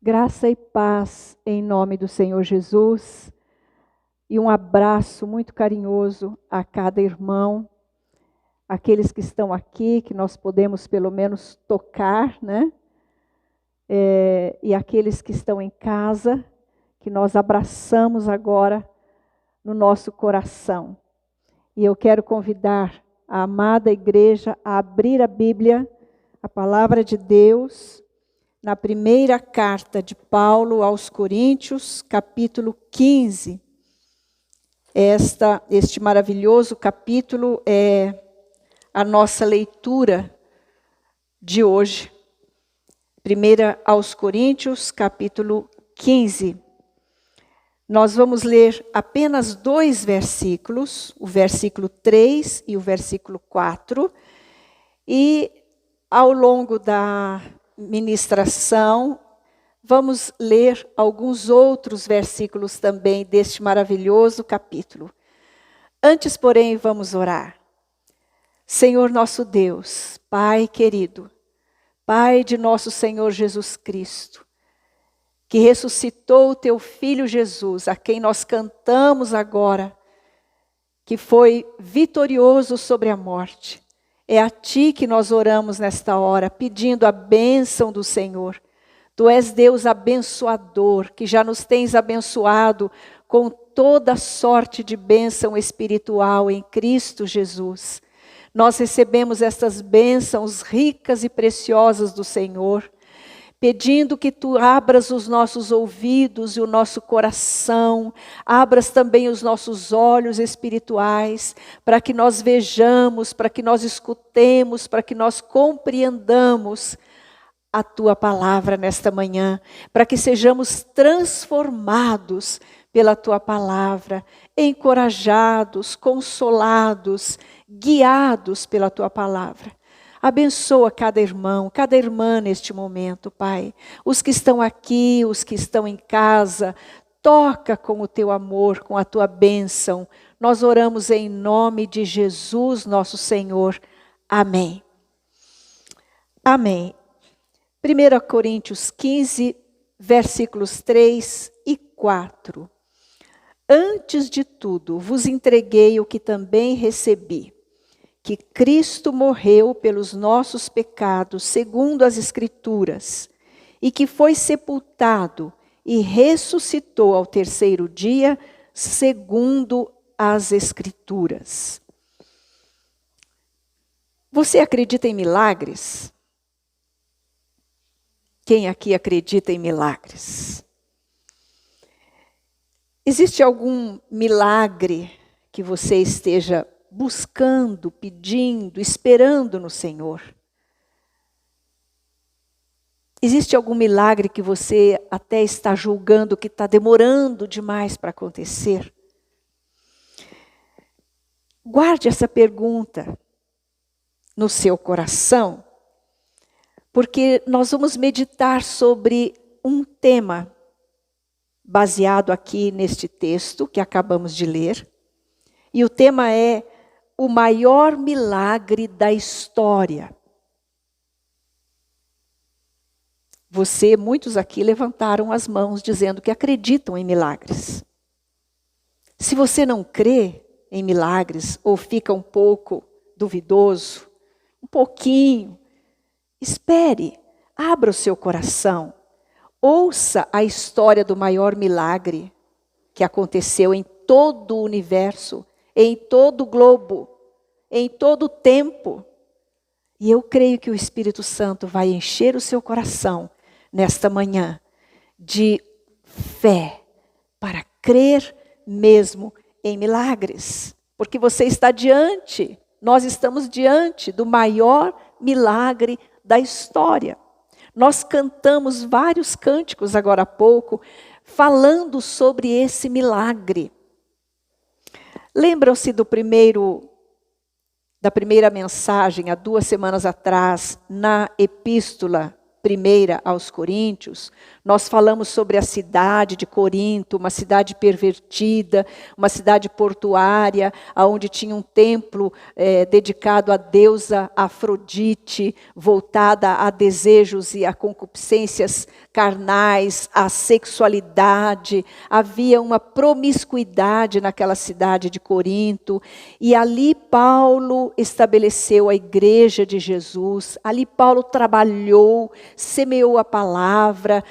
Graça e paz em nome do Senhor Jesus e um abraço muito carinhoso a cada irmão, aqueles que estão aqui, que nós podemos pelo menos tocar, né? E aqueles que estão em casa, que nós abraçamos agora no nosso coração. E eu quero convidar a amada igreja a abrir a Bíblia, a palavra de Deus, na primeira carta de Paulo aos Coríntios, capítulo 15. Este maravilhoso capítulo é a nossa leitura de hoje. Primeira aos Coríntios, capítulo 15. Nós vamos ler apenas 2 versículos, o versículo 3 e o versículo 4. E ao longo da ministração, vamos ler alguns outros versículos também deste maravilhoso capítulo. Antes, porém, vamos orar. Senhor nosso Deus, Pai querido, Pai de nosso Senhor Jesus Cristo, que ressuscitou o teu Filho Jesus, a quem nós cantamos agora, que foi vitorioso sobre a morte. É a ti que nós oramos nesta hora, pedindo a bênção do Senhor. Tu és Deus abençoador, que já nos tens abençoado com toda sorte de bênção espiritual em Cristo Jesus. Nós recebemos estas bênçãos ricas e preciosas do Senhor, pedindo que tu abras os nossos ouvidos e o nosso coração, abras também os nossos olhos espirituais, para que nós vejamos, para que nós escutemos, para que nós compreendamos a tua palavra nesta manhã, para que sejamos transformados pela tua palavra, encorajados, consolados, guiados pela tua palavra. Abençoa cada irmão, cada irmã neste momento, Pai. Os que estão aqui, os que estão em casa, toca com o teu amor, com a tua bênção. Nós oramos em nome de Jesus, nosso Senhor. Amém. Amém. 1 Coríntios 15, versículos 3 e 4. Antes de tudo, vos entreguei o que também recebi, que Cristo morreu pelos nossos pecados, segundo as Escrituras, e que foi sepultado e ressuscitou ao terceiro dia, segundo as Escrituras. Você acredita em milagres? Quem aqui acredita em milagres? Existe algum milagre que você esteja buscando, pedindo, esperando no Senhor? Existe algum milagre que você até está julgando que está demorando demais para acontecer? Guarde essa pergunta no seu coração, porque nós vamos meditar sobre um tema baseado aqui neste texto que acabamos de ler. E o tema é o maior milagre da história. Muitos aqui levantaram as mãos dizendo que acreditam em milagres. Se você não crê em milagres ou fica um pouco duvidoso, um pouquinho, espere, abra o seu coração, ouça a história do maior milagre que aconteceu em todo o universo, em todo o globo, em todo o tempo. E eu creio que o Espírito Santo vai encher o seu coração nesta manhã de fé para crer mesmo em milagres. Porque você está diante, nós estamos diante do maior milagre da história. Nós cantamos vários cânticos agora há pouco, falando sobre esse milagre. Lembram-se da primeira mensagem, há 2 semanas atrás, na epístola 1 aos Coríntios, nós falamos sobre a cidade de Corinto, uma cidade pervertida, uma cidade portuária, onde tinha um templo dedicado à deusa Afrodite, voltada a desejos e a concupiscências carnais, a sexualidade, havia uma promiscuidade naquela cidade de Corinto, e ali Paulo estabeleceu a igreja de Jesus, ali Paulo trabalhou, semeou a palavra,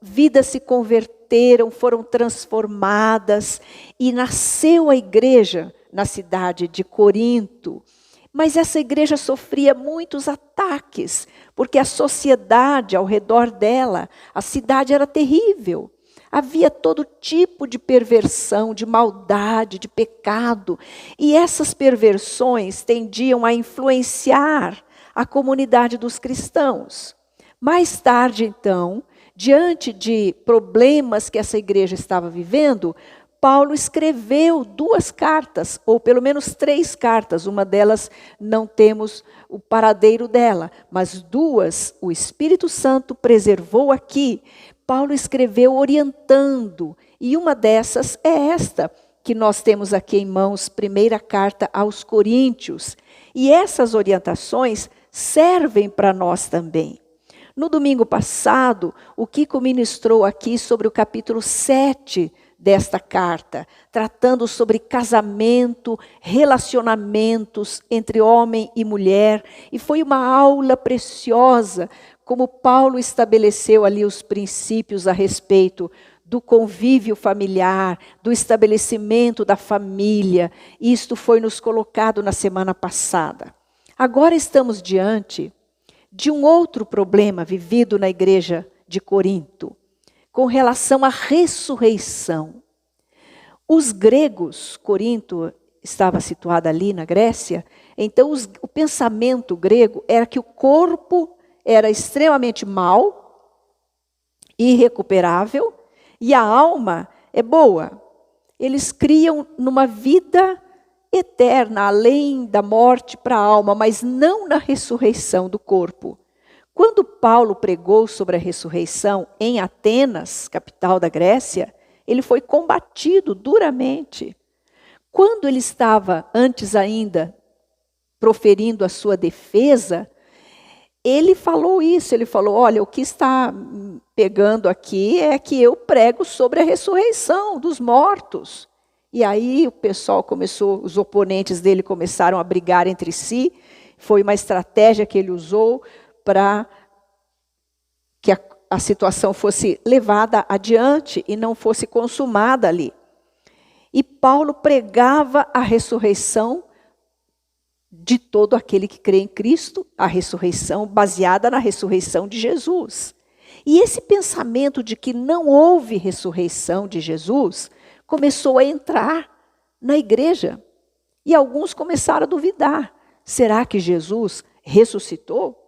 vidas se converteram, foram transformadas, e nasceu a igreja na cidade de Corinto. Mas essa igreja sofria muitos ataques, porque a sociedade ao redor dela, a cidade era terrível. Havia todo tipo de perversão, de maldade, de pecado. E essas perversões tendiam a influenciar a comunidade dos cristãos. Mais tarde, então, diante de problemas que essa igreja estava vivendo, Paulo escreveu 2 cartas, ou pelo menos 3 cartas. Uma delas não temos o paradeiro dela, mas 2 o Espírito Santo preservou aqui. Paulo escreveu orientando, e uma dessas é esta, que nós temos aqui em mãos, primeira carta aos Coríntios. E essas orientações servem para nós também. No domingo passado, o Kiko ministrou aqui sobre o capítulo 7 desta carta, tratando sobre casamento, relacionamentos entre homem e mulher, e foi uma aula preciosa, como Paulo estabeleceu ali os princípios a respeito do convívio familiar, do estabelecimento da família. Isto foi nos colocado na semana passada. Agora estamos diante de um outro problema vivido na igreja de Corinto, com relação à ressurreição. Os gregos, Corinto estava situada ali na Grécia, então o pensamento grego era que o corpo era extremamente mau, irrecuperável, e a alma é boa. Eles criam numa vida eterna, além da morte para a alma, mas não na ressurreição do corpo. Quando Paulo pregou sobre a ressurreição em Atenas, capital da Grécia, ele foi combatido duramente. Quando ele estava, antes ainda, proferindo a sua defesa, ele falou isso, ele falou, olha, o que está pegando aqui é que eu prego sobre a ressurreição dos mortos. E aí o pessoal começou, os oponentes dele começaram a brigar entre si, foi uma estratégia que ele usou para que a situação fosse levada adiante e não fosse consumada ali. E Paulo pregava a ressurreição de todo aquele que crê em Cristo, a ressurreição baseada na ressurreição de Jesus. E esse pensamento de que não houve ressurreição de Jesus começou a entrar na igreja. E alguns começaram a duvidar. Será que Jesus ressuscitou?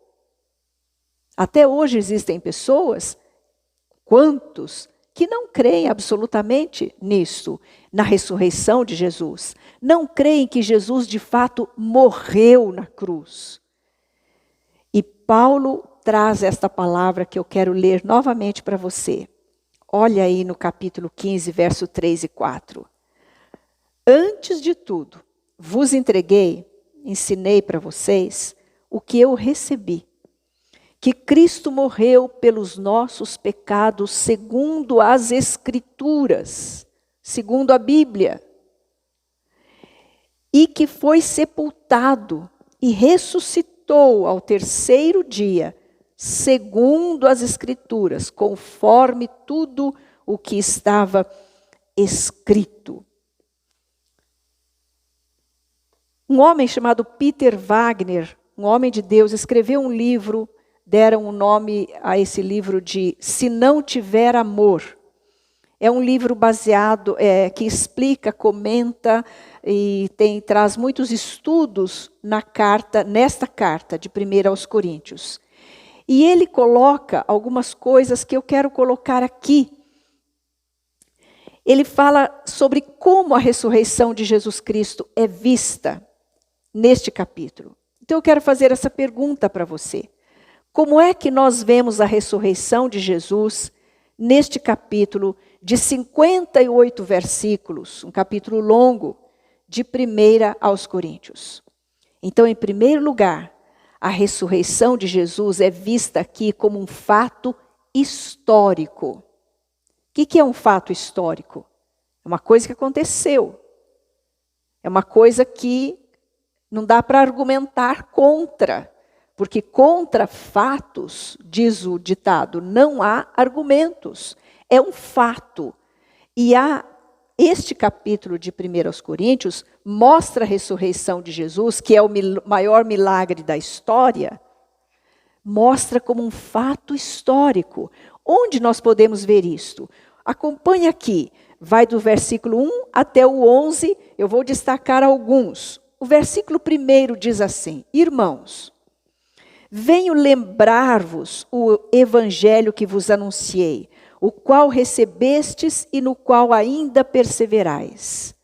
Até hoje existem pessoas, quantos, que não creem absolutamente nisso, na ressurreição de Jesus. Não creem que Jesus de fato morreu na cruz. E Paulo traz esta palavra que eu quero ler novamente para você. Olha aí no capítulo 15, verso 3 e 4. Antes de tudo, vos entreguei, ensinei para vocês o que eu recebi. Que Cristo morreu pelos nossos pecados segundo as Escrituras, segundo a Bíblia, e que foi sepultado e ressuscitou ao 3º dia, segundo as Escrituras, conforme tudo o que estava escrito. Um homem chamado Peter Wagner, um homem de Deus, escreveu um livro, deram o nome a esse livro de Se Não Tiver Amor. É um livro baseado, que explica, comenta e traz muitos estudos nesta carta de 1 aos Coríntios. E ele coloca algumas coisas que eu quero colocar aqui. Ele fala sobre como a ressurreição de Jesus Cristo é vista neste capítulo. Então eu quero fazer essa pergunta para você. Como é que nós vemos a ressurreição de Jesus neste capítulo de 58 versículos, um capítulo longo, de 1 aos Coríntios? Então, em primeiro lugar, a ressurreição de Jesus é vista aqui como um fato histórico. O que é um fato histórico? É uma coisa que aconteceu. É uma coisa que não dá para argumentar contra. Porque contra fatos, diz o ditado, não há argumentos. É um fato. E este capítulo de 1 Coríntios mostra a ressurreição de Jesus, que é o maior milagre da história, mostra como um fato histórico. Onde nós podemos ver isto? Acompanhe aqui, vai do versículo 1 até o 11, eu vou destacar alguns. O versículo 1 diz assim: Irmãos, venho lembrar-vos o evangelho que vos anunciei, o qual recebestes e no qual ainda perseverais.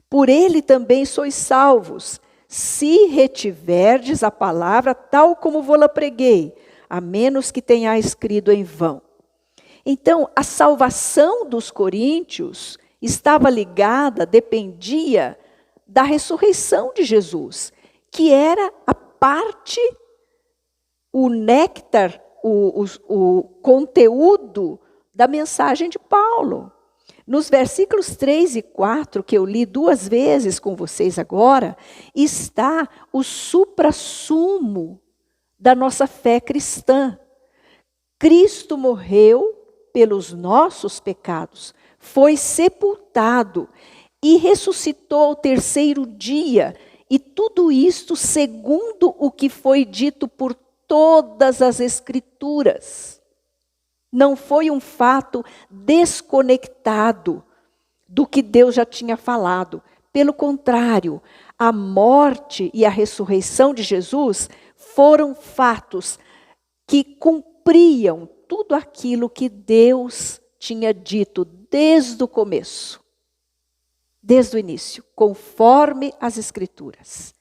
Por ele também sois salvos, se retiverdes a palavra tal como vou-la preguei, a menos que tenhais crido em vão. Então, a salvação dos coríntios estava ligada, dependia da ressurreição de Jesus, que era a parte, o néctar, o conteúdo da mensagem de Paulo. Nos versículos 3 e 4, que eu li 2 vezes com vocês agora, está o suprassumo da nossa fé cristã. Cristo morreu pelos nossos pecados, foi sepultado e ressuscitou ao 3º dia, e tudo isto segundo o que foi dito por todas as Escrituras. Não foi um fato desconectado do que Deus já tinha falado. Pelo contrário, a morte e a ressurreição de Jesus foram fatos que cumpriam tudo aquilo que Deus tinha dito desde o começo, desde o início, conforme as Escrituras.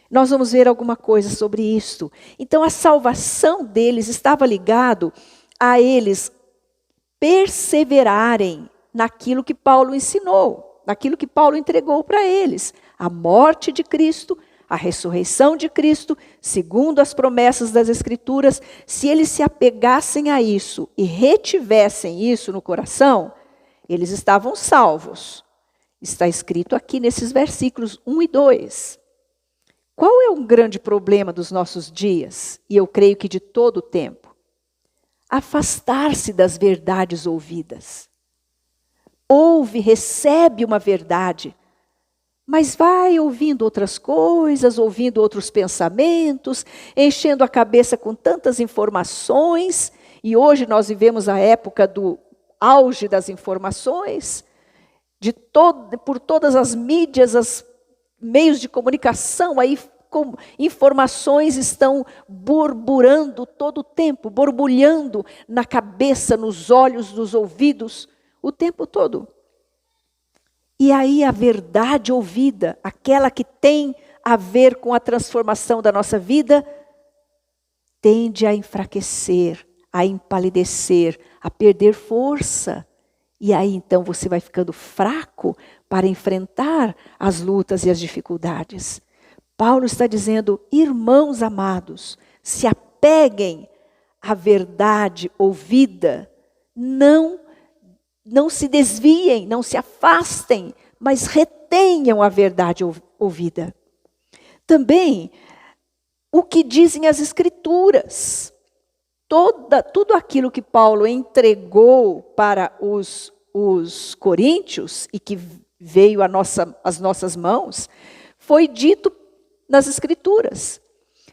Nós vamos ver alguma coisa sobre isto. Então, a salvação deles estava ligado a eles perseverarem naquilo que Paulo ensinou, naquilo que Paulo entregou para eles. A morte de Cristo, a ressurreição de Cristo, segundo as promessas das Escrituras. Se eles se apegassem a isso e retivessem isso no coração, eles estavam salvos. Está escrito aqui nesses versículos 1 e 2. Qual é o grande problema dos nossos dias? E eu creio que de todo o tempo. Afastar-se das verdades ouvidas. Ouve, recebe uma verdade, mas vai ouvindo outras coisas, ouvindo outros pensamentos, enchendo a cabeça com tantas informações, e hoje nós vivemos a época do auge das informações, por todas as mídias, os meios de comunicação, aí informações estão burburando todo o tempo, borbulhando na cabeça, nos olhos, nos ouvidos, o tempo todo. E aí a verdade ouvida, aquela que tem a ver com a transformação da nossa vida, tende a enfraquecer, a empalidecer, a perder força. E aí então você vai ficando fraco para enfrentar as lutas e as dificuldades. Paulo está dizendo, irmãos amados, se apeguem à verdade ouvida, não se desviem, não se afastem, mas retenham a verdade ouvida. Também, o que dizem as Escrituras. Tudo aquilo que Paulo entregou para os coríntios e que veio às nossas mãos, foi dito nas Escrituras.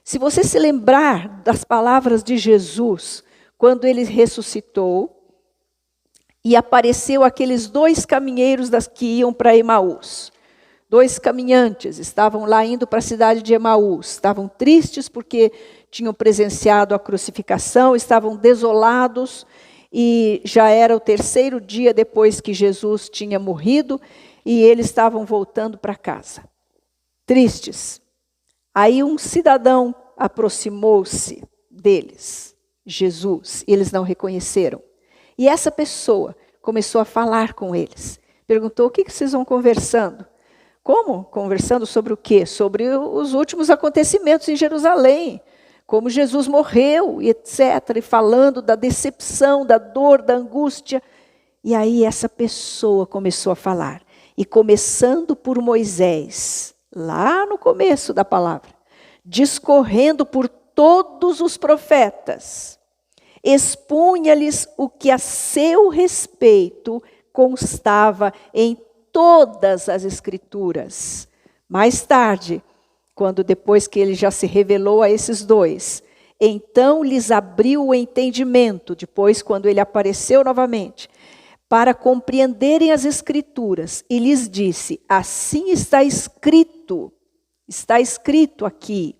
Se você se lembrar das palavras de Jesus, quando ele ressuscitou, e apareceu aqueles 2 caminheiros que iam para Emaús. 2 caminhantes estavam lá indo para a cidade de Emaús. Estavam tristes porque tinham presenciado a crucificação, estavam desolados e já era o 3º dia depois que Jesus tinha morrido e eles estavam voltando para casa. Tristes. Aí um cidadão aproximou-se deles, Jesus, e eles não reconheceram. E essa pessoa começou a falar com eles. Perguntou, o que vocês vão conversando? Como? Conversando sobre o quê? Sobre os últimos acontecimentos em Jerusalém. como Jesus morreu, e etc., e falando da decepção, da dor, da angústia. E aí essa pessoa começou a falar. E começando por Moisés, lá no começo da palavra, discorrendo por todos os profetas, expunha-lhes o que a seu respeito constava em todas as Escrituras. Mais tarde, depois que ele já se revelou a esses dois, então lhes abriu o entendimento, depois quando ele apareceu novamente, para compreenderem as Escrituras, e lhes disse: assim está escrito aqui,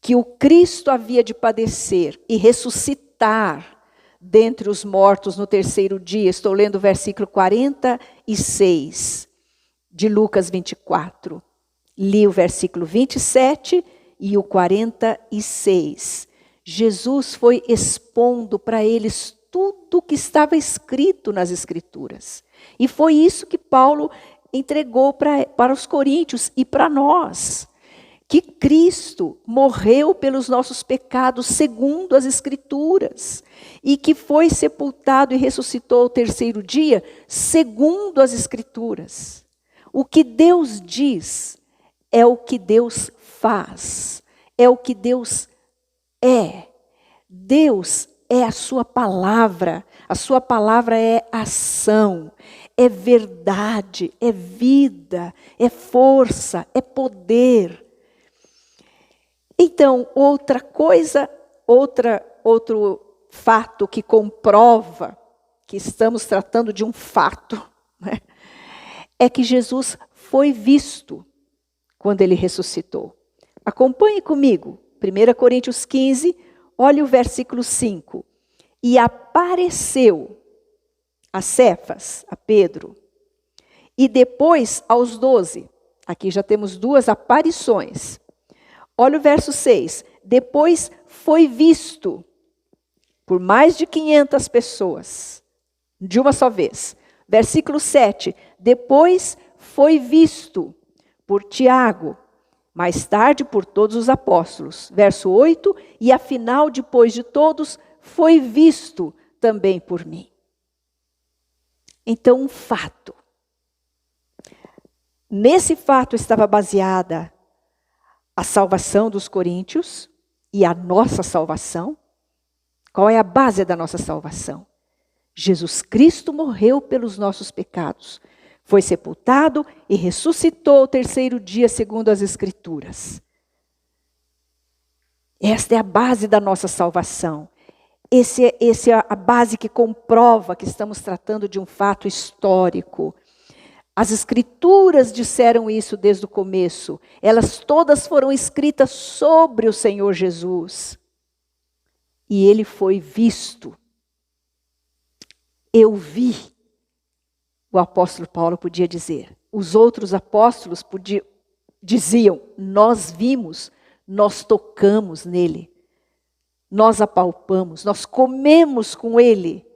que o Cristo havia de padecer e ressuscitar dentre os mortos no terceiro dia. Estou lendo o versículo 46 de Lucas 24. Li o versículo 27 e o 46. Jesus foi expondo para eles tudo o que estava escrito nas Escrituras. E foi isso que Paulo entregou para os coríntios e para nós. Que Cristo morreu pelos nossos pecados segundo as Escrituras. E que foi sepultado e ressuscitou ao terceiro dia segundo as Escrituras. O que Deus diz é o que Deus faz. É o que Deus é. Deus é a sua palavra. A sua palavra é ação, é verdade, é vida, é força, é poder. Então, outro fato que comprova que estamos tratando de um fato, né, é que Jesus foi visto quando ele ressuscitou. Acompanhe comigo, 1 Coríntios 15, olhe o versículo 5. E apareceu a Cefas, a Pedro, e depois aos 12. Aqui já temos duas aparições. Olha o verso 6. Depois foi visto por mais de 500 pessoas, de uma só vez. Versículo 7. Depois foi visto por Tiago, mais tarde por todos os apóstolos. Verso 8. E afinal, depois de todos, foi visto também por mim. Então, um fato. Nesse fato estava baseada a salvação dos coríntios e a nossa salvação. Qual é a base da nossa salvação? Jesus Cristo morreu pelos nossos pecados, foi sepultado e ressuscitou ao terceiro dia, segundo as Escrituras. Esta é a base da nossa salvação. Essa é a base que comprova que estamos tratando de um fato histórico. As Escrituras disseram isso desde o começo. Elas todas foram escritas sobre o Senhor Jesus. E ele foi visto. Eu vi. O apóstolo Paulo podia dizer. Os outros apóstolos diziam: nós vimos, nós tocamos nele. Nós apalpamos, nós comemos com ele,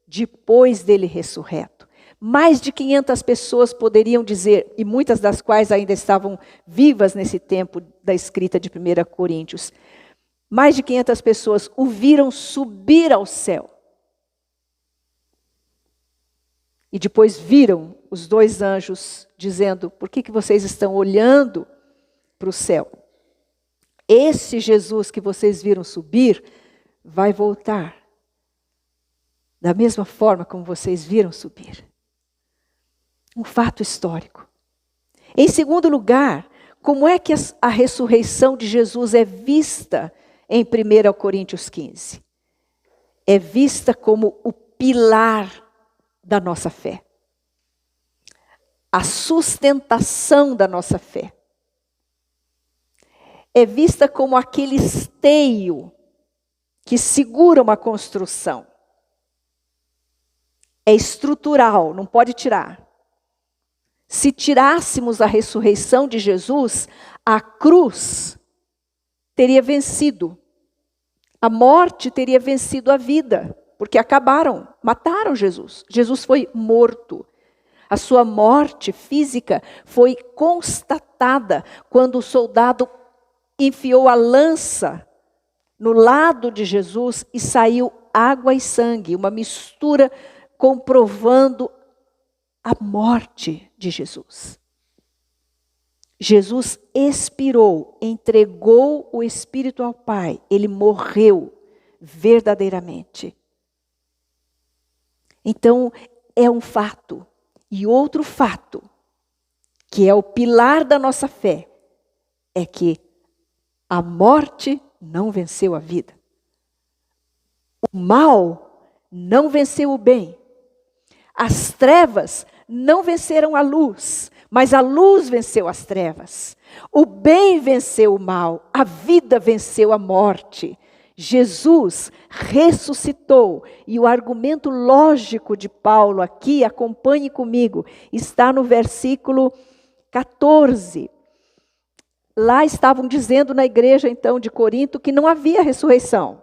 depois dele ressurreto. Mais de 500 pessoas poderiam dizer, e muitas das quais ainda estavam vivas nesse tempo da escrita de 1 Coríntios. Mais de 500 pessoas o viram subir ao céu. E depois viram os dois anjos dizendo: por que vocês estão olhando para o céu? Esse Jesus que vocês viram subir vai voltar da mesma forma como vocês viram subir. Um fato histórico. Em segundo lugar, como é que a ressurreição de Jesus é vista em 1 Coríntios 15? É vista como o pilar da nossa fé. A sustentação da nossa fé. É vista como aquele esteio que segura uma construção. É estrutural, não pode tirar. Se tirássemos a ressurreição de Jesus, a cruz teria vencido. A morte teria vencido a vida, porque mataram Jesus. Jesus foi morto. A sua morte física foi constatada quando o soldado enfiou a lança no lado de Jesus e saiu água e sangue, uma mistura comprovando a morte de Jesus. Jesus expirou, entregou o Espírito ao Pai, ele morreu verdadeiramente. Então, é um fato. E outro fato, que é o pilar da nossa fé, é que a morte não venceu a vida. O mal não venceu o bem. As trevas não venceram a luz, mas a luz venceu as trevas. O bem venceu o mal, a vida venceu a morte. Jesus ressuscitou. E o argumento lógico de Paulo aqui, acompanhe comigo, está no versículo 14. Lá estavam dizendo na igreja então de Corinto que não havia ressurreição.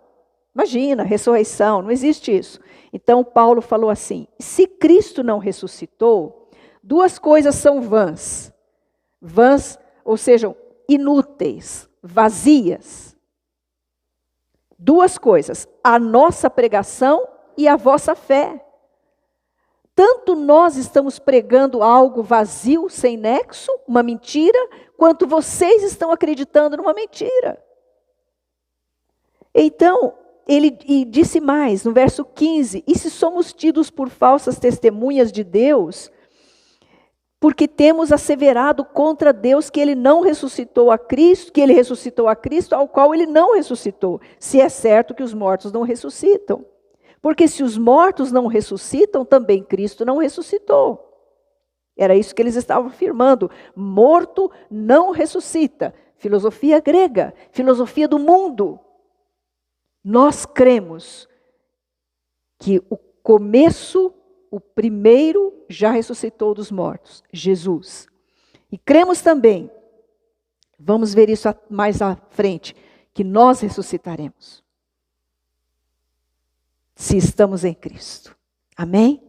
Imagina, ressurreição, não existe isso. Então Paulo falou assim: se Cristo não ressuscitou, duas coisas são vãs. Vãs, ou seja, inúteis, vazias. Duas coisas: a nossa pregação e a vossa fé. Tanto nós estamos pregando algo vazio, sem nexo, uma mentira, quanto vocês estão acreditando numa mentira. Então, ele disse mais, no verso 15, e se somos tidos por falsas testemunhas de Deus, porque temos asseverado contra Deus que ele não ressuscitou a Cristo, que ele ressuscitou a Cristo, ao qual ele não ressuscitou, se é certo que os mortos não ressuscitam. Porque se os mortos não ressuscitam, também Cristo não ressuscitou. Era isso que eles estavam afirmando. Morto não ressuscita. Filosofia grega, filosofia do mundo. Nós cremos que o começo, o primeiro, já ressuscitou dos mortos, Jesus. E cremos também, vamos ver isso mais à frente, que nós ressuscitaremos. Se estamos em Cristo. Amém?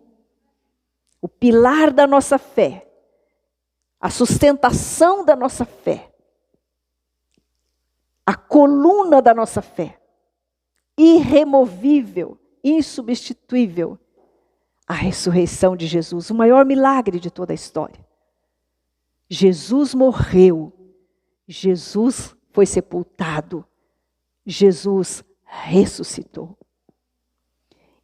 O pilar da nossa fé, a sustentação da nossa fé, a coluna da nossa fé, irremovível, insubstituível, a ressurreição de Jesus, o maior milagre de toda a história. Jesus morreu, Jesus foi sepultado, Jesus ressuscitou.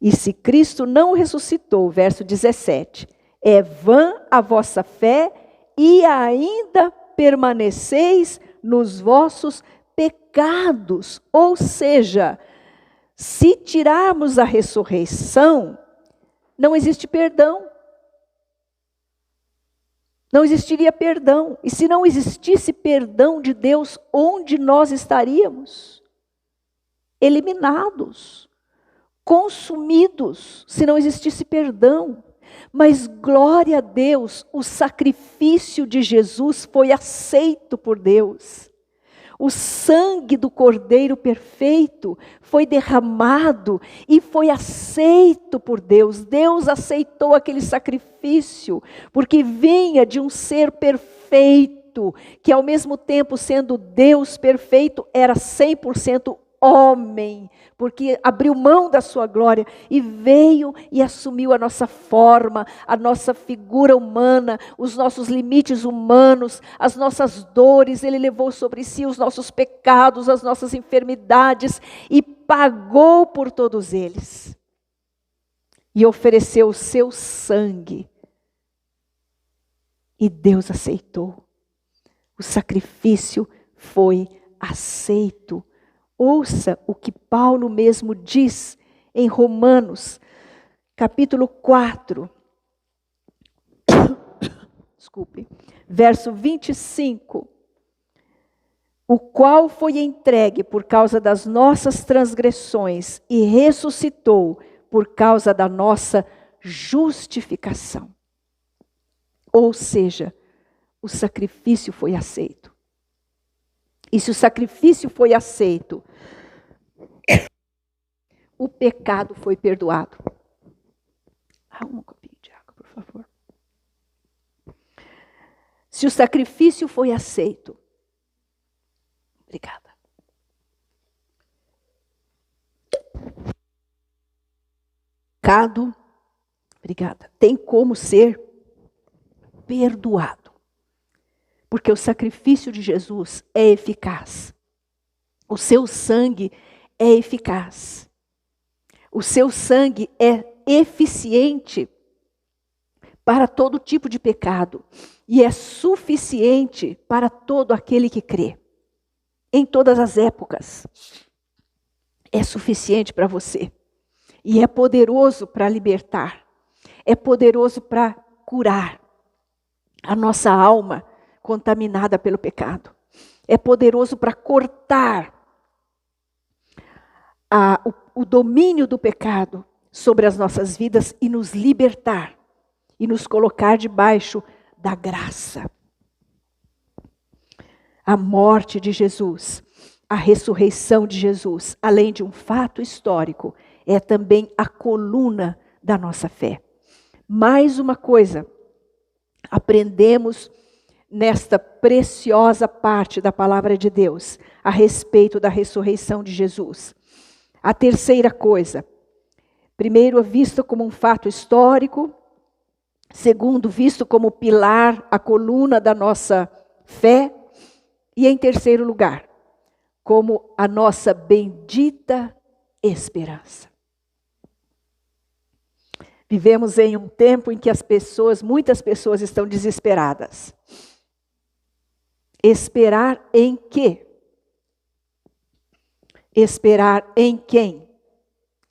E se Cristo não ressuscitou, verso 17, é vã a vossa fé e ainda permaneceis nos vossos pecados. Ou seja, se tirarmos a ressurreição, não existe perdão. Não existiria perdão. E se não existisse perdão de Deus, onde nós estaríamos? Eliminados. Consumidos, se não existisse perdão. Mas glória a Deus, o sacrifício de Jesus foi aceito por Deus. O sangue do Cordeiro perfeito foi derramado e foi aceito por Deus. Deus aceitou aquele sacrifício, porque vinha de um ser perfeito, que ao mesmo tempo sendo Deus perfeito, era 100% homem, porque abriu mão da sua glória e veio e assumiu a nossa forma, a nossa figura humana, os nossos limites humanos, as nossas dores. Ele levou sobre si os nossos pecados, as nossas enfermidades e pagou por todos eles. E ofereceu o seu sangue. E Deus aceitou. O sacrifício foi aceito. Ouça o que Paulo mesmo diz em Romanos, capítulo 4, verso 25. O qual foi entregue por causa das nossas transgressões e ressuscitou por causa da nossa justificação. Ou seja, o sacrifício foi aceito. E se o sacrifício foi aceito, o pecado foi perdoado. Um copinho de água, por favor. Se o sacrifício foi aceito, obrigada. pecado, obrigada, tem como ser perdoado. Porque o sacrifício de Jesus é eficaz. O seu sangue é eficaz. O seu sangue é eficiente para todo tipo de pecado. E é suficiente para todo aquele que crê. Em todas as épocas. É suficiente para você. E é poderoso para libertar. É poderoso para curar a nossa alma contaminada pelo pecado. É poderoso para cortar o domínio do pecado sobre as nossas vidas e nos libertar. E nos colocar debaixo da graça. A morte de Jesus, a ressurreição de Jesus, além de um fato histórico, é também a coluna da nossa fé. Mais uma coisa, aprendemos nesta preciosa parte da palavra de Deus, a respeito da ressurreição de Jesus. A terceira coisa, primeiro, visto como um fato histórico. Segundo, visto como pilar, a coluna da nossa fé. E em terceiro lugar, como a nossa bendita esperança. Vivemos em um tempo em que muitas pessoas estão desesperadas. Esperar em quê? Esperar em quem?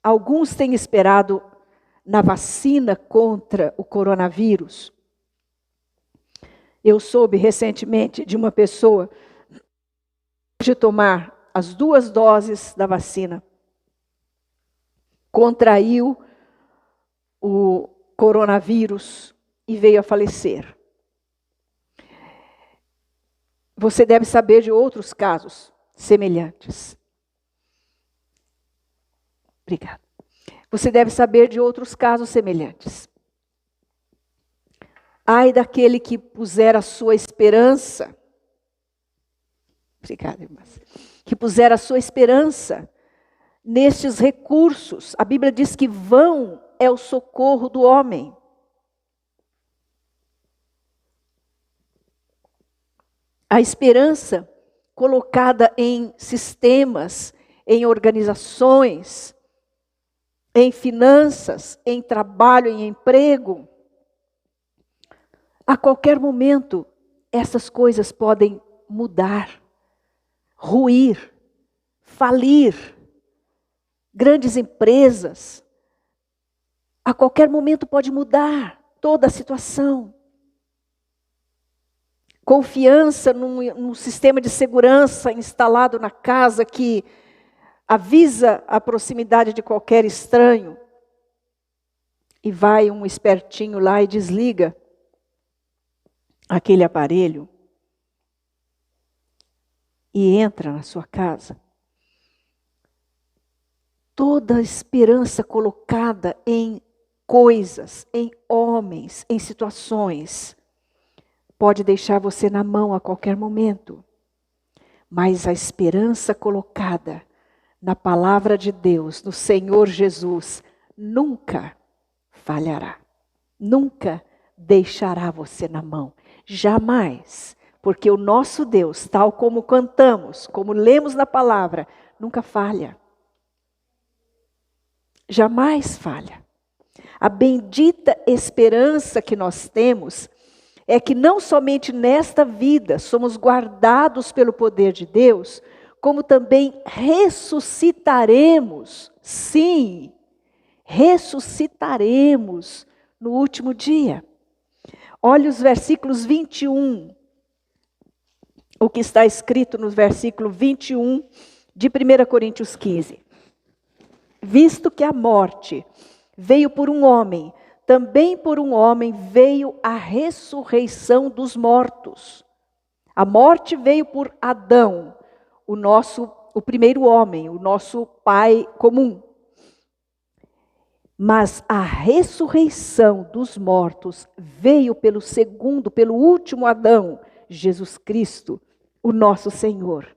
Alguns têm esperado na vacina contra o coronavírus. Eu soube recentemente de uma pessoa de tomar as 2 doses da vacina, contraiu o coronavírus e veio a falecer. Você deve saber de outros casos semelhantes. Obrigada. Você deve saber de outros casos semelhantes. Ai daquele que puser a sua esperança. Obrigada, irmãs. Que puser a sua esperança nestes recursos. A Bíblia diz que vão é o socorro do homem. A esperança colocada em sistemas, em organizações, em finanças, em trabalho, em emprego. A qualquer momento, essas coisas podem mudar, ruir, falir. Grandes empresas, a qualquer momento pode mudar toda a situação. Confiança num sistema de segurança instalado na casa que avisa a proximidade de qualquer estranho. E vai um espertinho lá e desliga aquele aparelho. E entra na sua casa. Toda a esperança colocada em coisas, em homens, em situações, pode deixar você na mão a qualquer momento. Mas a esperança colocada na palavra de Deus, no Senhor Jesus, nunca falhará. Nunca deixará você na mão. Jamais. Porque o nosso Deus, tal como cantamos, como lemos na palavra, nunca falha. Jamais falha. A bendita esperança que nós temos é que não somente nesta vida somos guardados pelo poder de Deus, como também ressuscitaremos, sim, ressuscitaremos no último dia. Olha os versículos 21, o que está escrito no versículo 21 de 1 Coríntios 15. Visto que a morte veio por um homem, também por um homem veio a ressurreição dos mortos. A morte veio por Adão, o primeiro homem, o nosso pai comum. Mas a ressurreição dos mortos veio pelo último Adão, Jesus Cristo, o nosso Senhor.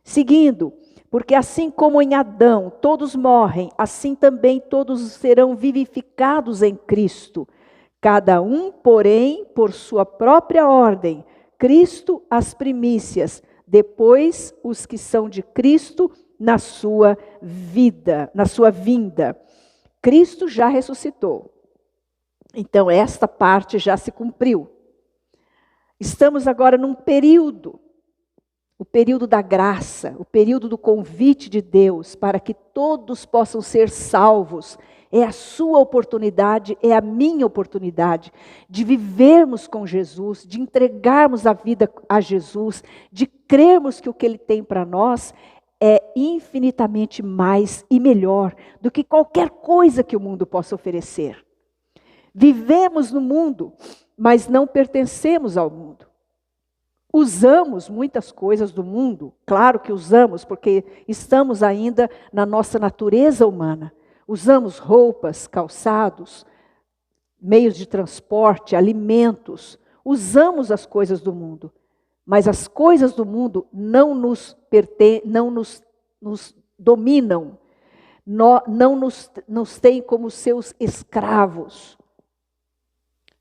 Seguindo, Porque assim como em Adão todos morrem, assim também todos serão vivificados em Cristo. Cada um, porém, por sua própria ordem. Cristo as primícias, depois os que são de Cristo na sua vida, na sua vinda. Cristo já ressuscitou. Então esta parte já se cumpriu. Estamos agora num período, o período da graça, o período do convite de Deus para que todos possam ser salvos. É a sua oportunidade, é a minha oportunidade de vivermos com Jesus, de entregarmos a vida a Jesus, de crermos que o que Ele tem para nós é infinitamente mais e melhor do que qualquer coisa que o mundo possa oferecer. Vivemos no mundo, mas não pertencemos ao mundo. Usamos muitas coisas do mundo, claro que usamos, porque estamos ainda na nossa natureza humana. Usamos roupas, calçados, meios de transporte, alimentos. Usamos as coisas do mundo, mas as coisas do mundo não nos dominam, não nos têm como seus escravos.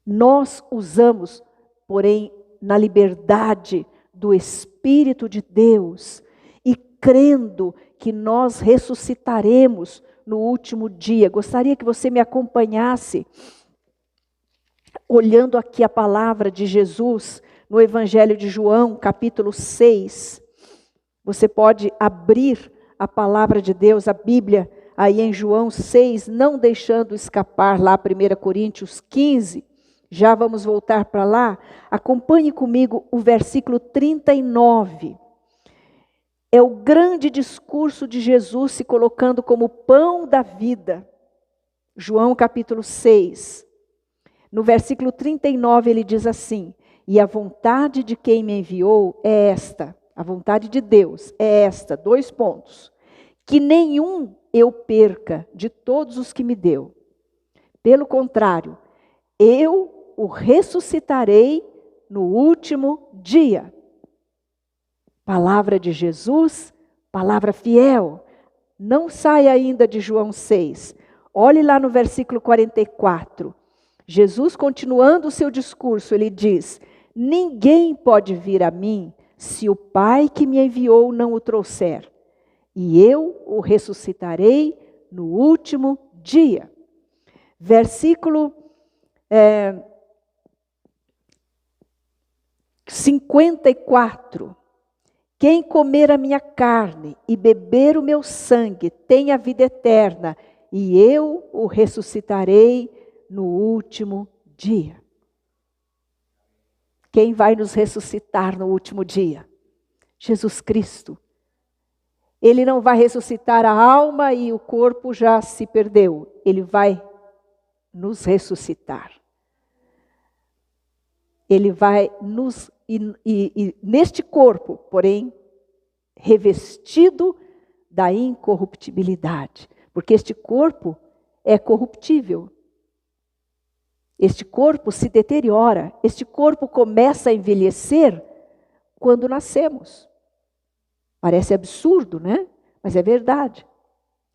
Nós usamos, porém, na liberdade do Espírito de Deus e crendo que nós ressuscitaremos no último dia. Gostaria que você me acompanhasse, olhando aqui a palavra de Jesus no Evangelho de João, capítulo 6. Você pode abrir a palavra de Deus, a Bíblia, aí em João 6, não deixando escapar lá 1 Coríntios 15. Já vamos voltar para lá. Acompanhe comigo o versículo 39. É o grande discurso de Jesus se colocando como pão da vida. João capítulo 6. No versículo 39 ele diz assim: e a vontade de quem me enviou é esta. A vontade de Deus é esta. 2 pontos. Que nenhum eu perca de todos os que me deu. Pelo contrário, eu o ressuscitarei no último dia. Palavra de Jesus, palavra fiel. Não sai ainda de João 6. Olhe lá no versículo 44. Jesus, continuando o seu discurso, ele diz: ninguém pode vir a mim se o Pai que me enviou não o trouxer. E eu o ressuscitarei no último dia. Versículo 54. Quem comer a minha carne e beber o meu sangue tem a vida eterna, e eu o ressuscitarei no último dia. Quem vai nos ressuscitar no último dia? Jesus Cristo. Ele não vai ressuscitar a alma e o corpo já se perdeu. Ele vai nos ressuscitar. Ele vai nos... E neste corpo, porém, revestido da incorruptibilidade. Porque este corpo é corruptível. Este corpo se deteriora. Este corpo começa a envelhecer quando nascemos. Parece absurdo, né? Mas é verdade.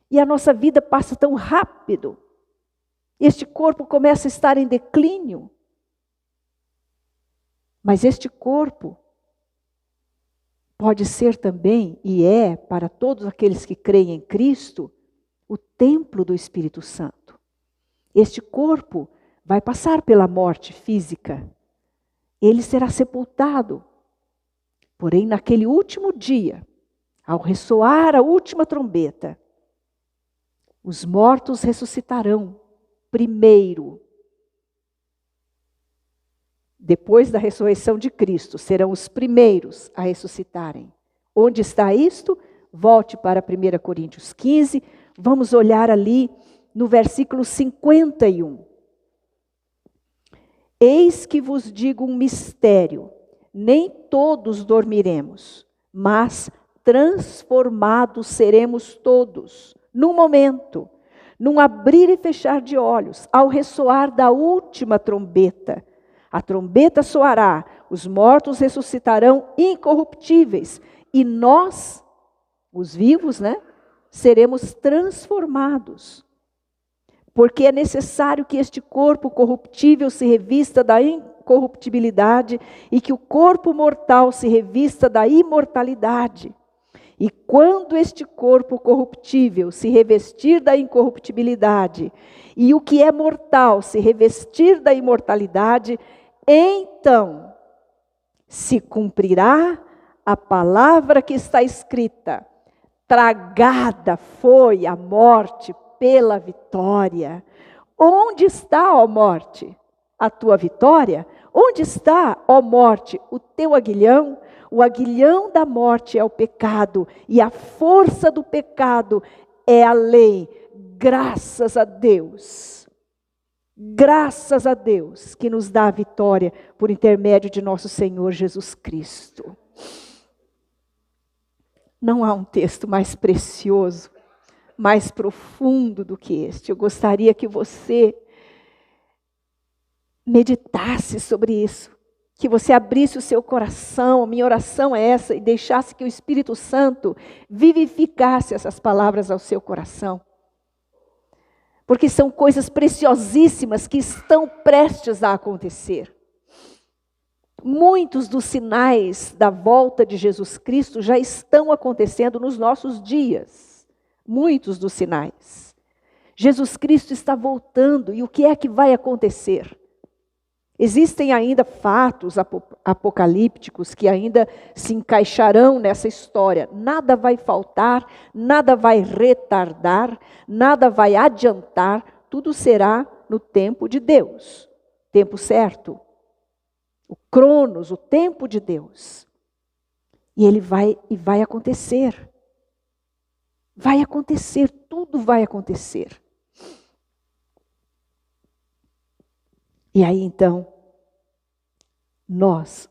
E a nossa vida passa tão rápido. Este corpo começa a estar em declínio. Mas este corpo pode ser também, e é para todos aqueles que creem em Cristo, o templo do Espírito Santo. Este corpo vai passar pela morte física. Ele será sepultado. Porém, naquele último dia, ao ressoar a última trombeta, os mortos ressuscitarão primeiro. Depois da ressurreição de Cristo, serão os primeiros a ressuscitarem. Onde está isto? Volte para 1 Coríntios 15. Vamos olhar ali no versículo 51. Eis que vos digo um mistério. Nem todos dormiremos, mas transformados seremos todos, num momento, num abrir e fechar de olhos, ao ressoar da última trombeta. A trombeta soará, os mortos ressuscitarão incorruptíveis, e nós os vivos, né? Seremos transformados. Porque é necessário que este corpo corruptível se revista da incorruptibilidade e que o corpo mortal se revista da imortalidade. E quando este corpo corruptível se revestir da incorruptibilidade e o que é mortal se revestir da imortalidade, então se cumprirá a palavra que está escrita: tragada foi a morte pela vitória. Onde está, ó morte, a tua vitória? Onde está, ó morte, o teu aguilhão? O aguilhão da morte é o pecado, e a força do pecado é a lei. Graças a Deus que nos dá a vitória por intermédio de nosso Senhor Jesus Cristo. Não há um texto mais precioso, mais profundo do que este. Eu gostaria que você meditasse sobre isso, que você abrisse o seu coração, a minha oração é essa, e deixasse que o Espírito Santo vivificasse essas palavras ao seu coração. Porque são coisas preciosíssimas que estão prestes a acontecer. Muitos dos sinais da volta de Jesus Cristo já estão acontecendo nos nossos dias. Muitos dos sinais. Jesus Cristo está voltando, e o que é que vai acontecer? Existem ainda fatos apocalípticos que ainda se encaixarão nessa história. Nada vai faltar, nada vai retardar, nada vai adiantar, tudo será no tempo de Deus. Tempo certo. O Cronos, o tempo de Deus. E ele vai acontecer. Vai acontecer, tudo vai acontecer. E aí então, nós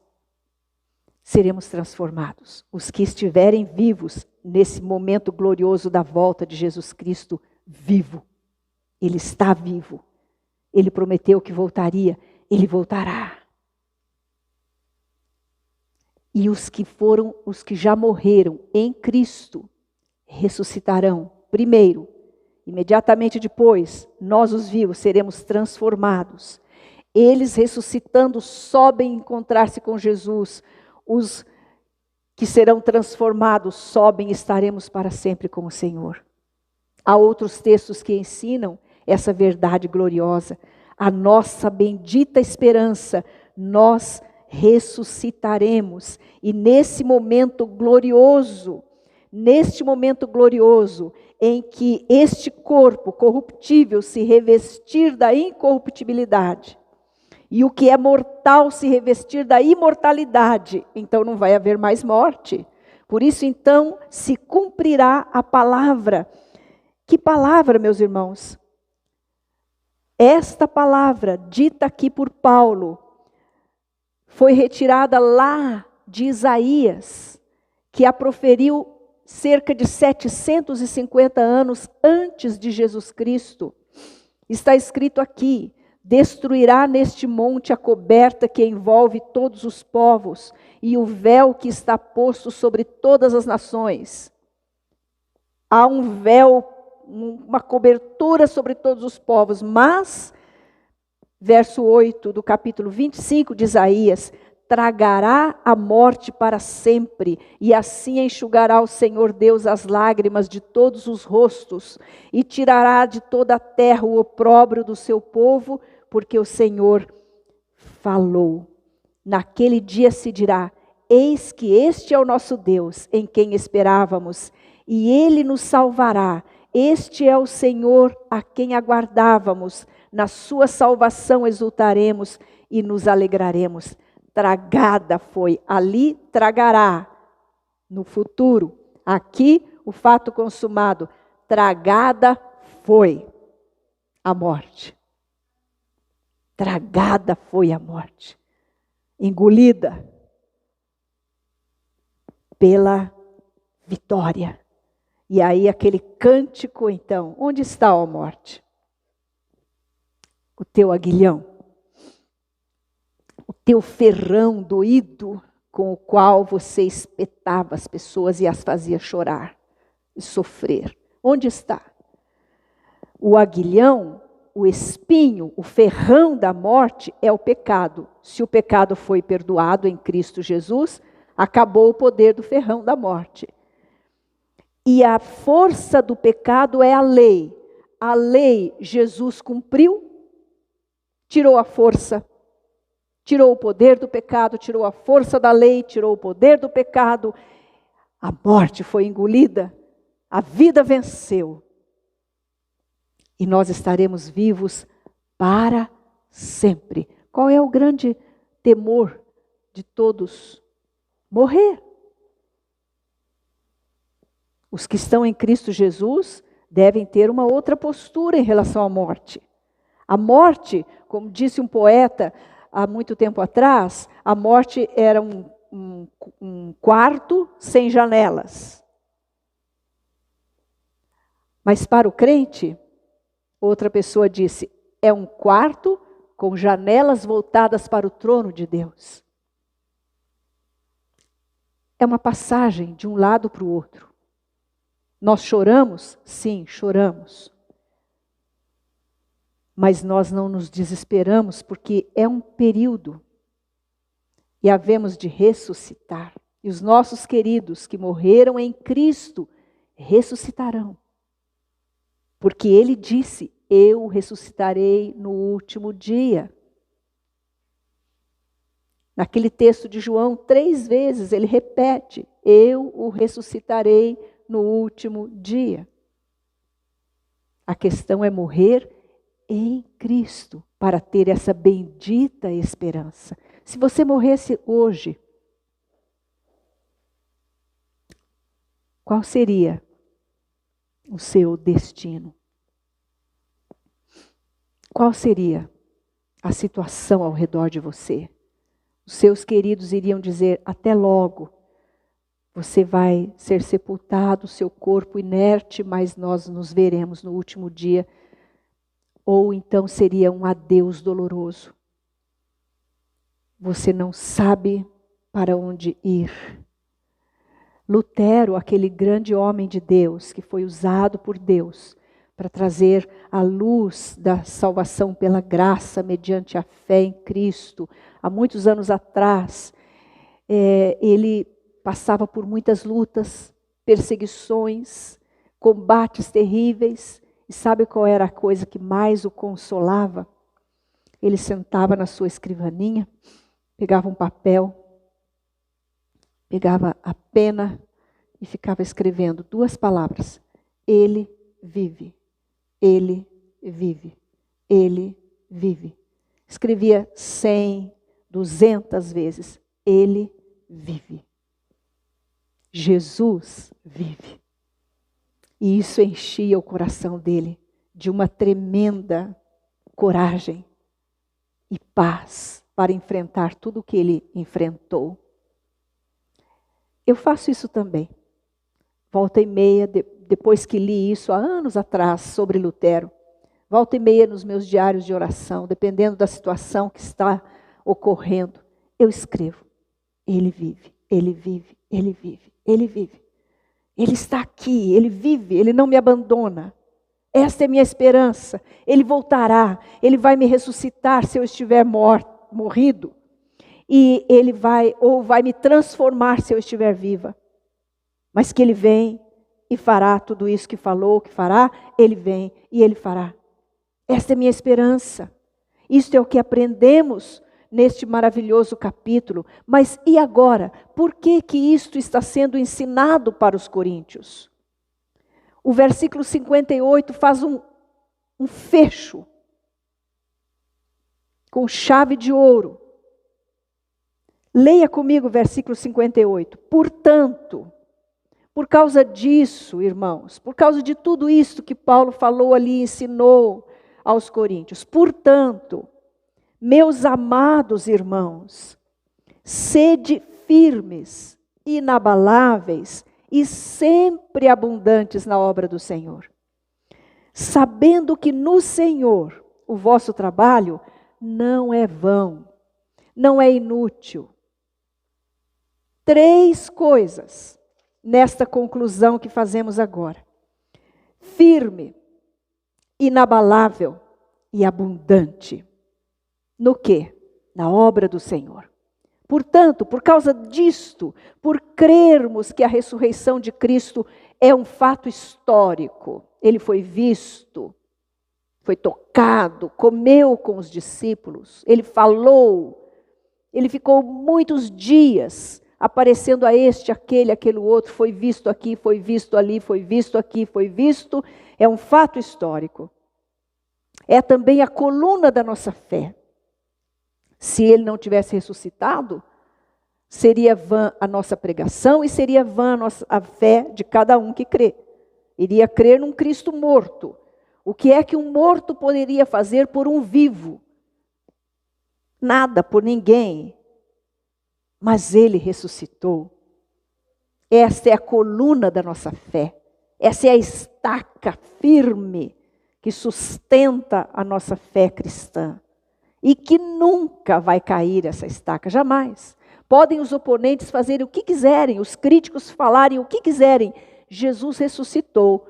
seremos transformados. Os que estiverem vivos nesse momento glorioso da volta de Jesus Cristo, vivo. Ele está vivo. Ele prometeu que voltaria, ele voltará. E os que já morreram em Cristo, ressuscitarão primeiro. Imediatamente depois, nós os vivos seremos transformados. Eles ressuscitando sobem encontrar-se com Jesus. Os que serão transformados sobem e estaremos para sempre com o Senhor. Há outros textos que ensinam essa verdade gloriosa. A nossa bendita esperança, nós ressuscitaremos. E nesse momento glorioso em que este corpo corruptível se revestir da incorruptibilidade e o que é mortal se revestir da imortalidade, então não vai haver mais morte. Por isso então se cumprirá a palavra. Que palavra, meus irmãos? Esta palavra dita aqui por Paulo foi retirada lá de Isaías, que a proferiu cerca de 750 anos antes de Jesus Cristo. Está escrito aqui: destruirá neste monte a coberta que envolve todos os povos e o véu que está posto sobre todas as nações. Há um véu, uma cobertura sobre todos os povos, mas, verso 8 do capítulo 25 de Isaías: tragará a morte para sempre, e assim enxugará o Senhor Deus as lágrimas de todos os rostos, e tirará de toda a terra o opróbrio do seu povo, porque o Senhor falou. Naquele dia se dirá: eis que este é o nosso Deus, em quem esperávamos, e ele nos salvará. Este é o Senhor a quem aguardávamos, na sua salvação exultaremos e nos alegraremos. Tragada foi, ali tragará, no futuro. Aqui o fato consumado, tragada foi a morte. Tragada foi a morte, engolida pela vitória. E aí aquele cântico então, onde está a morte? O teu aguilhão, o teu ferrão doído com o qual você espetava as pessoas e as fazia chorar. e sofrer. Onde está? O aguilhão, o espinho, o ferrão da morte é o pecado. Se o pecado foi perdoado em Cristo Jesus, acabou o poder do ferrão da morte. E a força do pecado é a lei. A lei Jesus cumpriu, tirou a força, tirou o poder do pecado, tirou a força da lei, tirou o poder do pecado. A morte foi engolida, a vida venceu. E nós estaremos vivos para sempre. Qual é o grande temor de todos? Morrer. Os que estão em Cristo Jesus devem ter uma outra postura em relação à morte. A morte, como disse um poeta há muito tempo atrás, a morte era um quarto sem janelas. Mas para o crente, outra pessoa disse, é um quarto com janelas voltadas para o trono de Deus. É uma passagem de um lado para o outro. Nós choramos? Sim, choramos. Mas nós não nos desesperamos, porque é um período. E havemos de ressuscitar. E os nossos queridos que morreram em Cristo ressuscitarão. Porque Ele disse, eu ressuscitarei no último dia. Naquele texto de João, 3 vezes ele repete, eu o ressuscitarei no último dia. A questão é morrer em Cristo, para ter essa bendita esperança. Se você morresse hoje, qual seria o seu destino? Qual seria a situação ao redor de você? Os seus queridos iriam dizer, até logo. Você vai ser sepultado, seu corpo inerte, mas nós nos veremos no último dia. Ou então seria um adeus doloroso. Você não sabe para onde ir. Lutero, aquele grande homem de Deus, que foi usado por Deus para trazer a luz da salvação pela graça, mediante a fé em Cristo, há muitos anos atrás, ele passava por muitas lutas, perseguições, combates terríveis. E sabe qual era a coisa que mais o consolava? Ele sentava na sua escrivaninha, pegava um papel, pegava a pena e ficava escrevendo 2 palavras. Ele vive. Ele vive. Ele vive. Escrevia 100, 200 vezes. Ele vive. Jesus vive. E isso enchia o coração dele de uma tremenda coragem e paz para enfrentar tudo o que ele enfrentou. Eu faço isso também. Volta e meia, depois que li isso há anos atrás sobre Lutero, volta e meia nos meus diários de oração, dependendo da situação que está ocorrendo, eu escrevo. Ele vive, ele vive, ele vive, ele vive. Ele está aqui, ele vive, ele não me abandona. Esta é minha esperança. Ele voltará, ele vai me ressuscitar se eu estiver morrido. E ele vai me transformar se eu estiver viva. Mas que ele vem e fará tudo isso que falou, que fará, ele vem e ele fará. Esta é minha esperança. Isto é o que aprendemos neste maravilhoso capítulo. Mas e agora? Por que isto está sendo ensinado para os coríntios? O versículo 58 faz um fecho com chave de ouro. Leia comigo o versículo 58. Portanto, por causa disso, irmãos, por causa de tudo isto que Paulo falou ali, ensinou aos coríntios. Portanto, meus amados irmãos, sede firmes, inabaláveis e sempre abundantes na obra do Senhor, sabendo que no Senhor o vosso trabalho não é vão, não é inútil. 3 coisas nesta conclusão que fazemos agora. Firme, inabalável e abundante. No quê? Na obra do Senhor. Portanto, por causa disto, por crermos que a ressurreição de Cristo é um fato histórico, ele foi visto, foi tocado, comeu com os discípulos, ele falou, ele ficou muitos dias aparecendo a este, aquele outro, foi visto aqui, foi visto ali, foi visto aqui, foi visto, é um fato histórico. É também a coluna da nossa fé. Se ele não tivesse ressuscitado, seria vã a nossa pregação e seria vã a fé de cada um que crê. Iria crer num Cristo morto. O que é que um morto poderia fazer por um vivo? Nada, por ninguém. Mas ele ressuscitou. Esta é a coluna da nossa fé. Essa é a estaca firme que sustenta a nossa fé cristã. E que nunca vai cair essa estaca, jamais. Podem os oponentes fazerem o que quiserem, os críticos falarem o que quiserem. Jesus ressuscitou,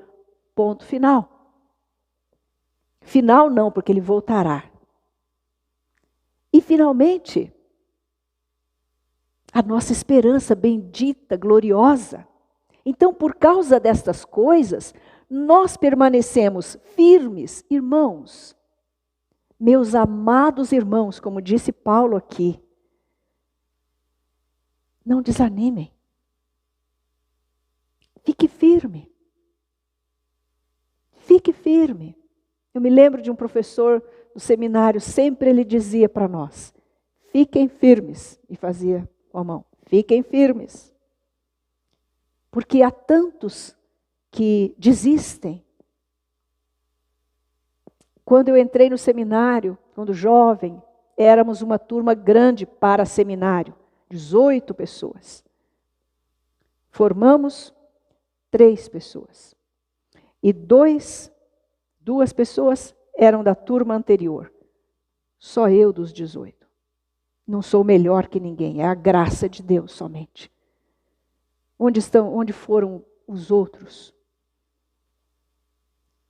ponto final. Final não, porque ele voltará. E finalmente, a nossa esperança bendita, gloriosa. Então, por causa destas coisas, nós permanecemos firmes, irmãos. Meus amados irmãos, como disse Paulo aqui, não desanimem. Fique firme. Fique firme. Eu me lembro de um professor do seminário, sempre ele dizia para nós, fiquem firmes, e fazia com a mão, fiquem firmes. Porque há tantos que desistem. Quando eu entrei no seminário, quando jovem, éramos uma turma grande para seminário, 18 pessoas. Formamos 3 pessoas. E 2 pessoas eram da turma anterior. Só eu dos 18. Não sou melhor que ninguém, é a graça de Deus somente. Onde foram os outros?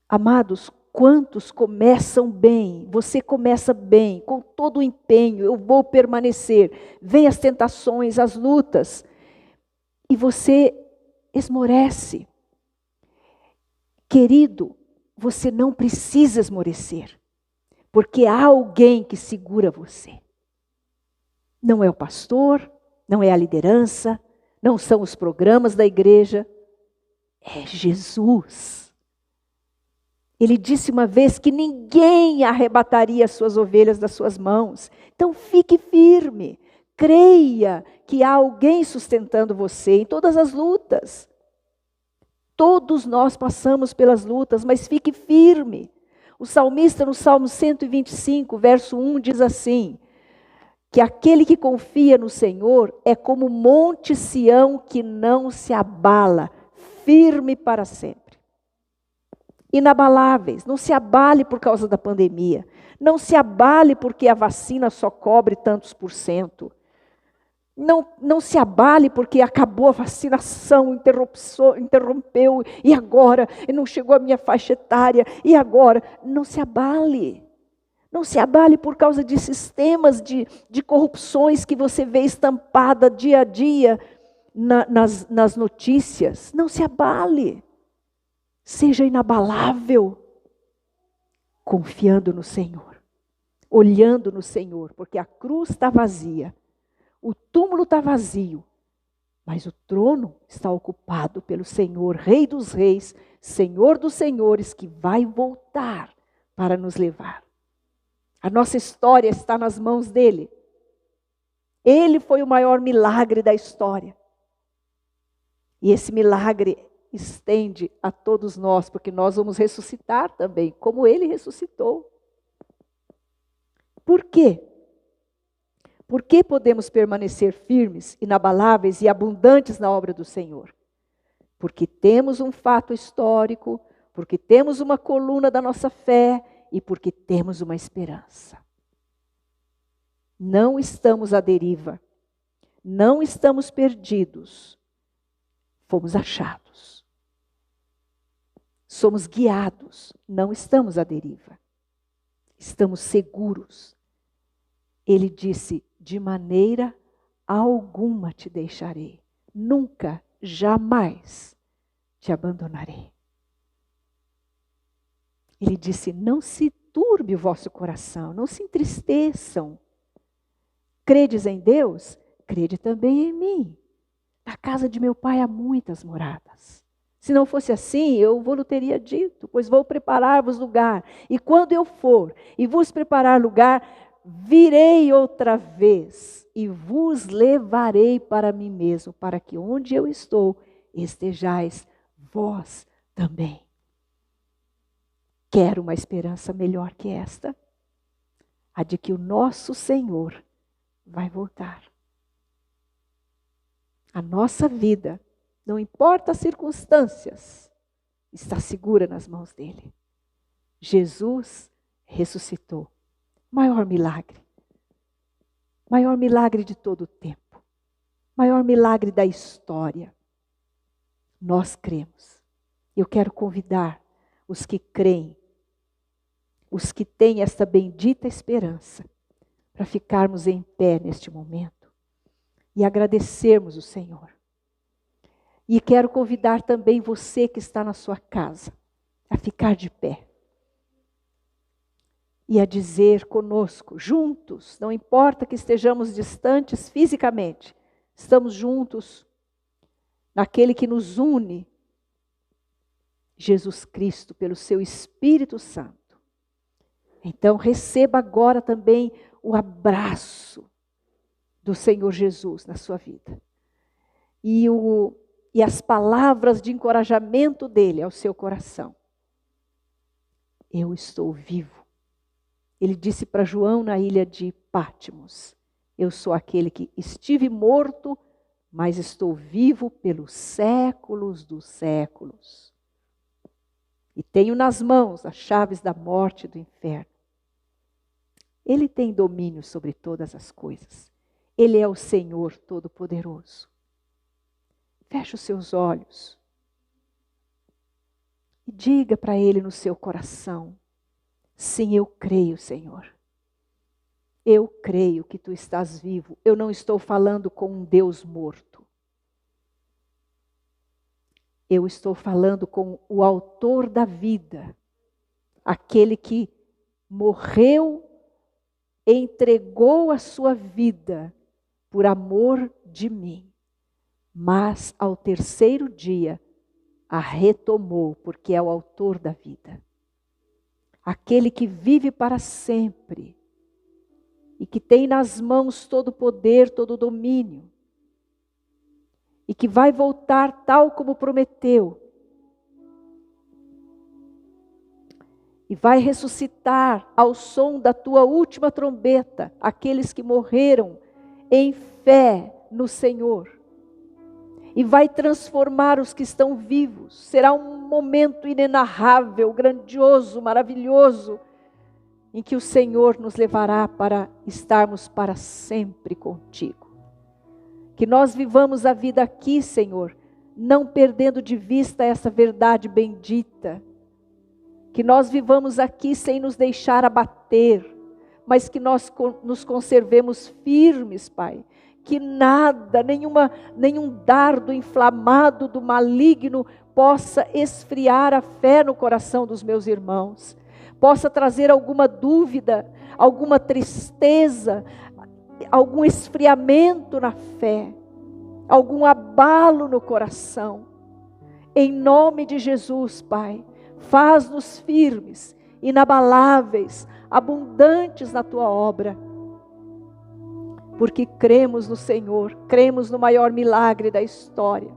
Amados, quantos começam bem? Você começa bem, com todo o empenho, eu vou permanecer. Vêm as tentações, as lutas, e você esmorece. Querido, você não precisa esmorecer, porque há alguém que segura você. Não é o pastor, não é a liderança, não são os programas da igreja, é Jesus. Ele disse uma vez que ninguém arrebataria as suas ovelhas das suas mãos. Então fique firme, creia que há alguém sustentando você em todas as lutas. Todos nós passamos pelas lutas, mas fique firme. O salmista no Salmo 125, verso 1, diz assim, que aquele que confia no Senhor é como o monte Sião que não se abala, firme para sempre. Inabaláveis, não se abale por causa da pandemia, não se abale porque a vacina só cobre tantos %. Não se abale porque acabou a vacinação, interrompeu, e agora? E não chegou a minha faixa etária, e agora? Não se abale. Não se abale por causa de sistemas de corrupções que você vê estampada dia a dia nas notícias. Não se abale. Seja inabalável, confiando no Senhor, olhando no Senhor, porque a cruz está vazia, o túmulo está vazio, mas o trono está ocupado pelo Senhor, Rei dos Reis, Senhor dos Senhores, que vai voltar para nos levar. A nossa história está nas mãos dele. Ele foi o maior milagre da história. E esse milagre estende a todos nós, porque nós vamos ressuscitar também, como ele ressuscitou. Por quê? Por que podemos permanecer firmes, inabaláveis e abundantes na obra do Senhor? Porque temos um fato histórico, porque temos uma coluna da nossa fé e porque temos uma esperança. Não estamos à deriva, não estamos perdidos. fomos achados. Somos guiados, não estamos à deriva. Estamos seguros. Ele disse, de maneira alguma te deixarei. Nunca, jamais te abandonarei. Ele disse, não se turbe o vosso coração, não se entristeçam. Credes em Deus? Crede também em mim. Na casa de meu pai há muitas moradas. Se não fosse assim, eu vos teria dito, pois vou preparar-vos lugar. E quando eu for e vos preparar lugar, virei outra vez e vos levarei para mim mesmo, para que onde eu estou, estejais vós também. Quero uma esperança melhor que esta? A de que o nosso Senhor vai voltar. A nossa vida, não importa as circunstâncias, está segura nas mãos dele. Jesus ressuscitou. Maior milagre de todo o tempo. Maior milagre da história. Nós cremos. Eu quero convidar os que creem, os que têm esta bendita esperança, para ficarmos em pé neste momento e agradecermos o Senhor. E quero convidar também você que está na sua casa a ficar de pé e a dizer conosco, juntos, não importa que estejamos distantes fisicamente, estamos juntos naquele que nos une, Jesus Cristo, pelo seu Espírito Santo. Então receba agora também o abraço do Senhor Jesus na sua vida. E as palavras de encorajamento dele ao seu coração. Eu estou vivo. Ele disse para João na ilha de Pátimos, eu sou aquele que estive morto, mas estou vivo pelos séculos dos séculos. E tenho nas mãos as chaves da morte e do inferno. Ele tem domínio sobre todas as coisas. Ele é o Senhor Todo-Poderoso. Feche os seus olhos e diga para Ele no seu coração, sim, eu creio, Senhor. Eu creio que Tu estás vivo. Eu não estou falando com um Deus morto. Eu estou falando com o autor da vida, aquele que morreu, entregou a sua vida por amor de mim, mas ao terceiro dia a retomou, porque é o autor da vida. Aquele que vive para sempre e que tem nas mãos todo o poder, todo o domínio, e que vai voltar tal como prometeu, e vai ressuscitar ao som da tua última trombeta, aqueles que morreram em fé no Senhor, e vai transformar os que estão vivos. Será um momento inenarrável, grandioso, maravilhoso, em que o Senhor nos levará para estarmos para sempre contigo. Que nós vivamos a vida aqui, Senhor, não perdendo de vista essa verdade bendita. Que nós vivamos aqui sem nos deixar abater, mas que nós nos conservemos firmes, Pai. Que nada, nenhum dardo inflamado do maligno possa esfriar a fé no coração dos meus irmãos. Possa trazer alguma dúvida, alguma tristeza, algum esfriamento na fé, algum abalo no coração. Em nome de Jesus, Pai, faz-nos firmes, inabaláveis, abundantes na Tua obra. Porque cremos no Senhor, cremos no maior milagre da história.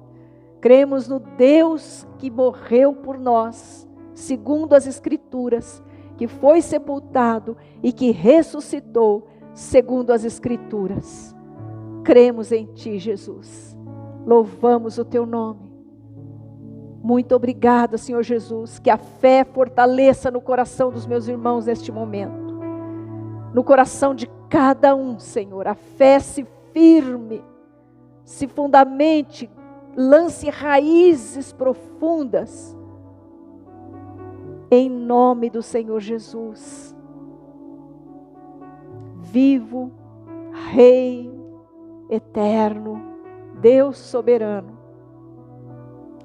Cremos no Deus que morreu por nós, segundo as Escrituras, que foi sepultado e que ressuscitou, segundo as Escrituras. Cremos em Ti, Jesus. Louvamos o Teu nome. Muito obrigada, Senhor Jesus, que a fé fortaleça no coração dos meus irmãos neste momento. No coração de cada um, Senhor, a fé se firme, se fundamente lance raízes profundas, em nome do Senhor Jesus. Vivo, Rei eterno, Deus soberano,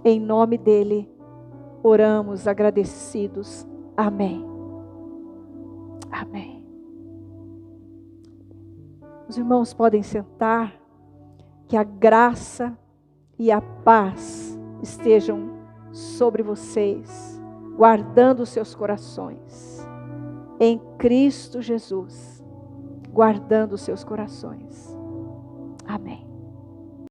em nome dele oramos agradecidos. Amém. Amém. Os irmãos podem sentar. Que a graça e a paz estejam sobre vocês, guardando os seus corações. Em Cristo Jesus, guardando os seus corações. Amém.